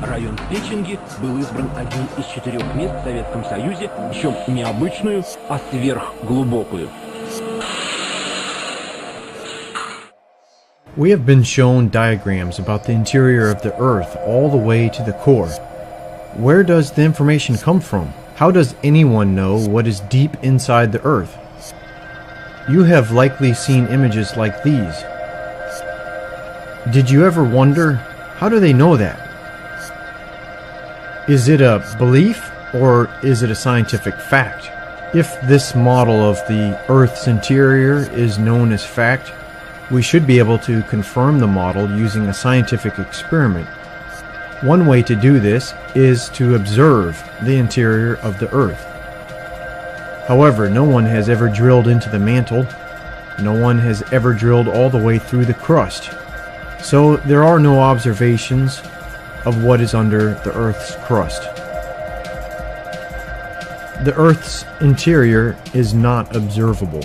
район Печенги был избран одним из 4 мест в Советском Союзе, причем не обычную, а сверхглубокую. We have been shown diagrams about the interior of the Earth all the way to the core. Where does the information come from? How does anyone know what is deep inside the Earth? You have likely seen images like these. Did you ever wonder, how do they know that? Is it a belief or is it a scientific fact? If this model of the Earth's interior is known as fact, we should be able to confirm the model using a scientific experiment. One way to do this is to observe the interior of the Earth. However, no one has ever drilled into the mantle. No one has ever drilled all the way through the crust. So there are no observations of what is under the Earth's crust. The Earth's interior is not observable.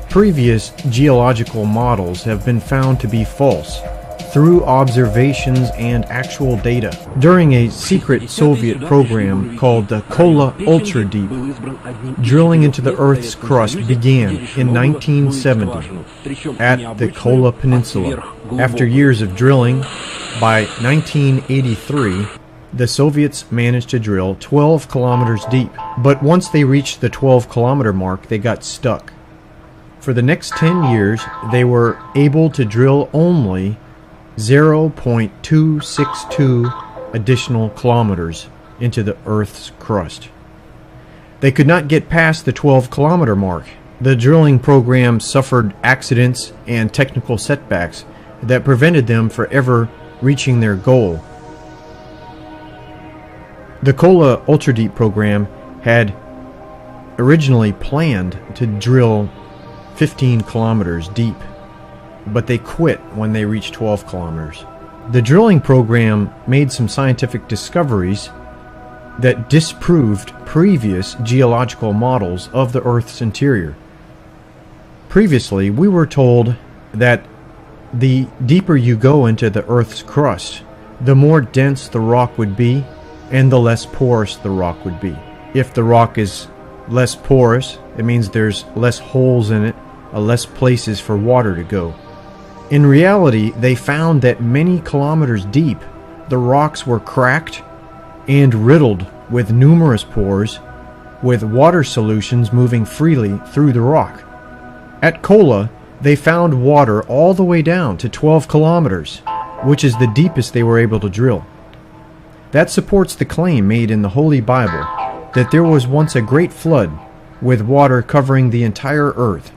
Previous geological models have been found to be false through observations and actual data. During a secret Soviet program called the Kola Ultra Deep, drilling into the Earth's crust began in 1970 at the Kola Peninsula. After years of drilling, by 1983, the Soviets managed to drill 12 kilometers deep. But once they reached the 12-kilometer mark, they got stuck. For the next 10 years, they were able to drill only 0.262 additional kilometers into the Earth's crust. They could not get past the 12-kilometer mark. The drilling program suffered accidents and technical setbacks that prevented them from ever reaching their goal. The Kola Ultra Deep program had originally planned to drill 15 kilometers deep, but they quit when they reached 12 kilometers. The drilling program made some scientific discoveries that disproved previous geological models of the Earth's interior. Previously, we were told that the deeper you go into the Earth's crust, the more dense the rock would be and the less porous the rock would be. If the rock is less porous, it means there's less holes in it, less places for water to go. In reality, they found that many kilometers deep, the rocks were cracked and riddled with numerous pores, with water solutions moving freely through the rock. At Kola, they found water all the way down to 12 kilometers, which is the deepest they were able to drill. That supports the claim made in the Holy Bible that there was once a great flood with water covering the entire earth.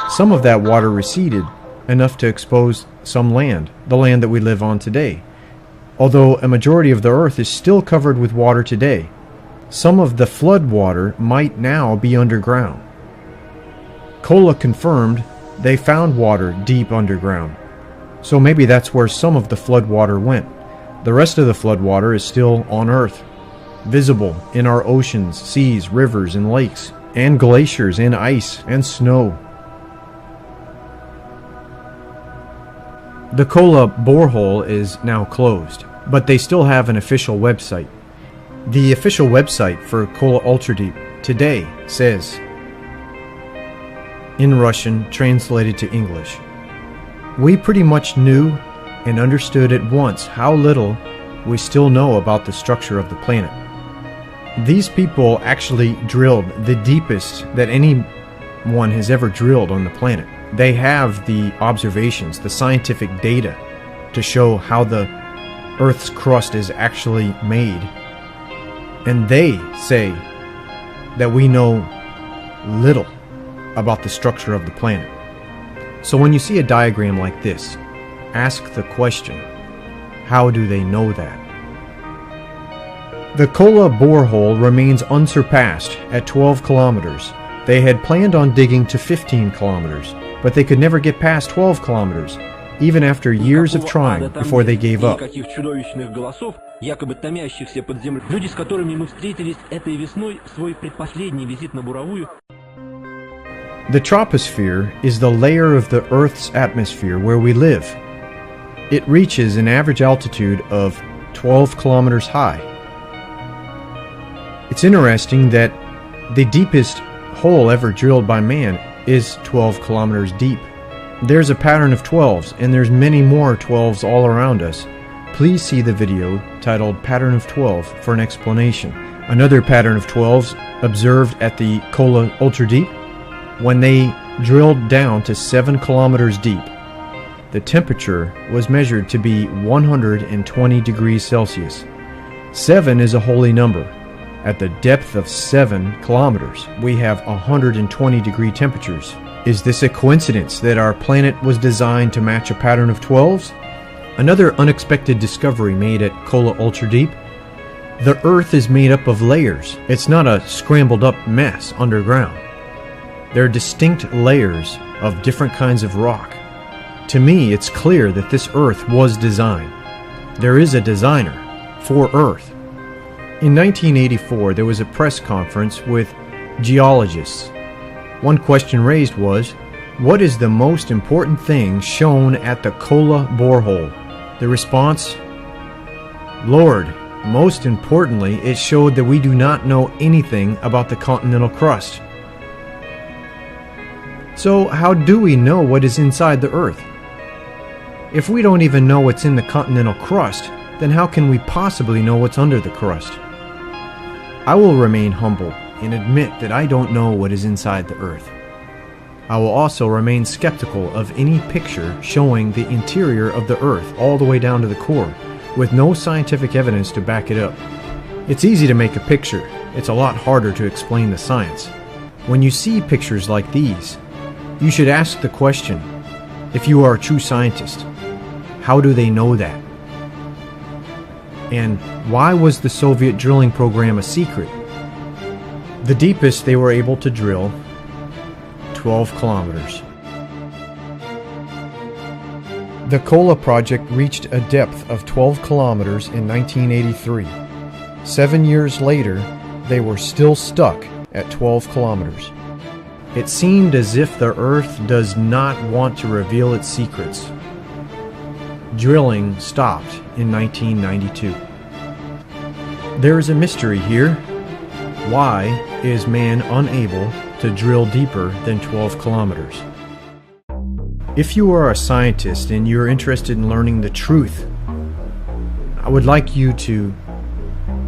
Some of that water receded enough to expose some land, the land that we live on today. Although a majority of the earth is still covered with water today, some of the flood water might now be underground. Kola confirmed they found water deep underground, so maybe that's where some of the flood water went. The rest of the flood water is still on Earth, visible in our oceans, seas, rivers, and lakes, and glaciers, and ice, and snow. The Kola borehole is now closed, but they still have an official website. The official website for Kola Ultra Deep today says, in Russian, translated to English, "We pretty much knew and understood at once how little we still know about the structure of the planet." These people actually drilled the deepest that anyone has ever drilled on the planet. They have the observations, the scientific data to show how the Earth's crust is actually made. And they say that we know little about the structure of the planet. So when you see a diagram like this, ask the question, how do they know that? The Kola borehole remains unsurpassed at 12 kilometers. They had planned on digging to 15 kilometers, but they could never get past 12 kilometers, even after years of trying before they gave up. Якобы томящихся под землей. Люди, с которыми мы встретились этой весной, свой предпоследний визит на буровую. The troposphere is the layer of the Earth's atmosphere where we live. It reaches an average altitude of 12 kilometers high. It's interesting that the deepest hole ever drilled by man is 12 kilometers deep. There's a pattern of 12s, and there's many more 12s all around us. Please see the video titled Pattern of 12 for an explanation. Another pattern of 12s observed at the Kola Ultra Deep when they drilled down to 7 kilometers deep. The temperature was measured to be 120 degrees Celsius. 7 is a holy number. At the depth of 7 kilometers, we have 120 degree temperatures. Is this a coincidence that our planet was designed to match a pattern of 12s? Another unexpected discovery made at Kola Ultra Deep. The Earth is made up of layers. It's not a scrambled up mess underground. There are distinct layers of different kinds of rock. To me, it's clear that this Earth was designed. There is a designer for Earth. In 1984, there was a press conference with geologists. One question raised was, what is the most important thing shown at the Kola borehole? The response, Lord, most importantly, it showed that we do not know anything about the continental crust. So how do we know what is inside the Earth? If we don't even know what's in the continental crust, then how can we possibly know what's under the crust? I will remain humble and admit that I don't know what is inside the Earth. I will also remain skeptical of any picture showing the interior of the Earth all the way down to the core, with no scientific evidence to back it up. It's easy to make a picture. It's a lot harder to explain the science. When you see pictures like these, you should ask the question, if you are a true scientist, how do they know that? And why was the Soviet drilling program a secret? The deepest they were able to drill, 12 kilometers. The Kola project reached a depth of 12 kilometers in 1983. 7 years later, they were still stuck at 12 kilometers. It seemed as if the Earth does not want to reveal its secrets. Drilling stopped in 1992. There is a mystery here. Why is man unable to drill deeper than 12 kilometers? If you are a scientist and you're interested in learning the truth, I would like you to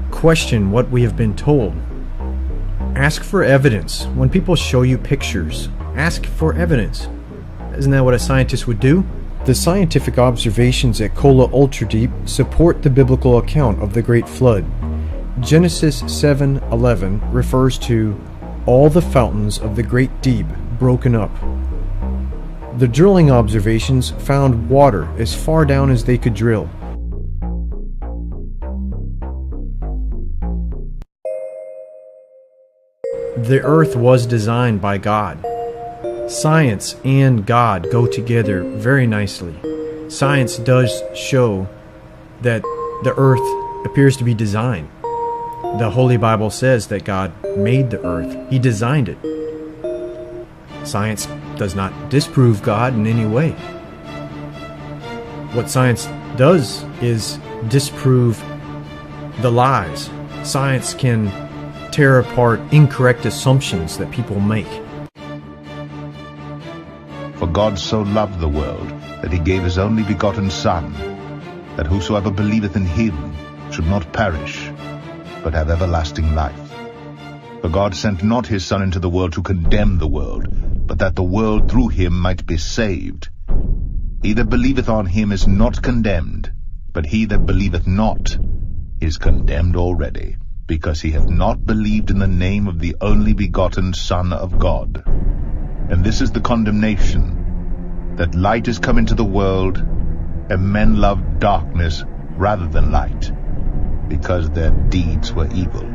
question what we have been told. Ask for evidence. When people show you pictures, ask for evidence. Isn't that what a scientist would do? The scientific observations at Kola Ultra Deep support the biblical account of the Great Flood. Genesis 7:11 refers to all the fountains of the great deep broken up. The drilling observations found water as far down as they could drill. The earth was designed by God. Science and God go together very nicely. Science does show that the earth appears to be designed. The Holy Bible says that God made the earth. He designed it. Science does not disprove God in any way. What science does is disprove the lies. Science can tear apart incorrect assumptions that people make. For God so loved the world that he gave his only begotten Son, that whosoever believeth in him should not perish, but have everlasting life. For God sent not his Son into the world to condemn the world, but that the world through him might be saved. He that believeth on him is not condemned, but he that believeth not is condemned already, because he hath not believed in the name of the only begotten Son of God. And this is the condemnation, that light is come into the world, and men love darkness rather than light, because their deeds were evil.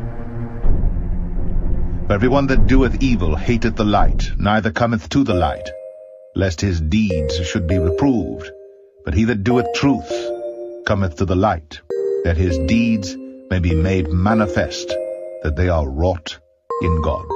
For everyone that doeth evil hateth the light, neither cometh to the light, lest his deeds should be reproved. But he that doeth truth cometh to the light, that his deeds may be made manifest, that they are wrought in God.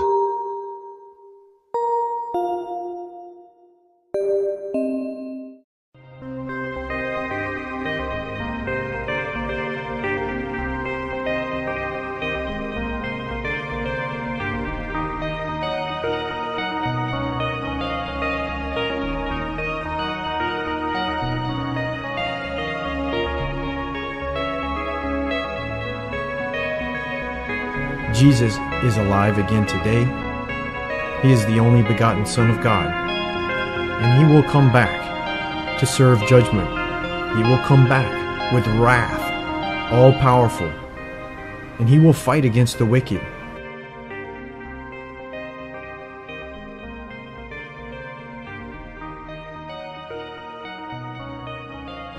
Jesus is alive again today. He is the only begotten Son of God. And He will come back to serve judgment. He will come back with wrath, all powerful. And He will fight against the wicked.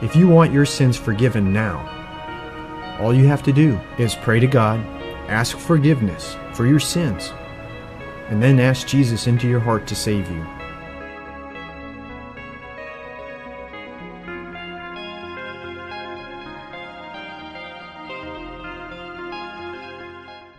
If you want your sins forgiven now, all you have to do is pray to God, ask forgiveness for your sins, and then ask Jesus into your heart to save you.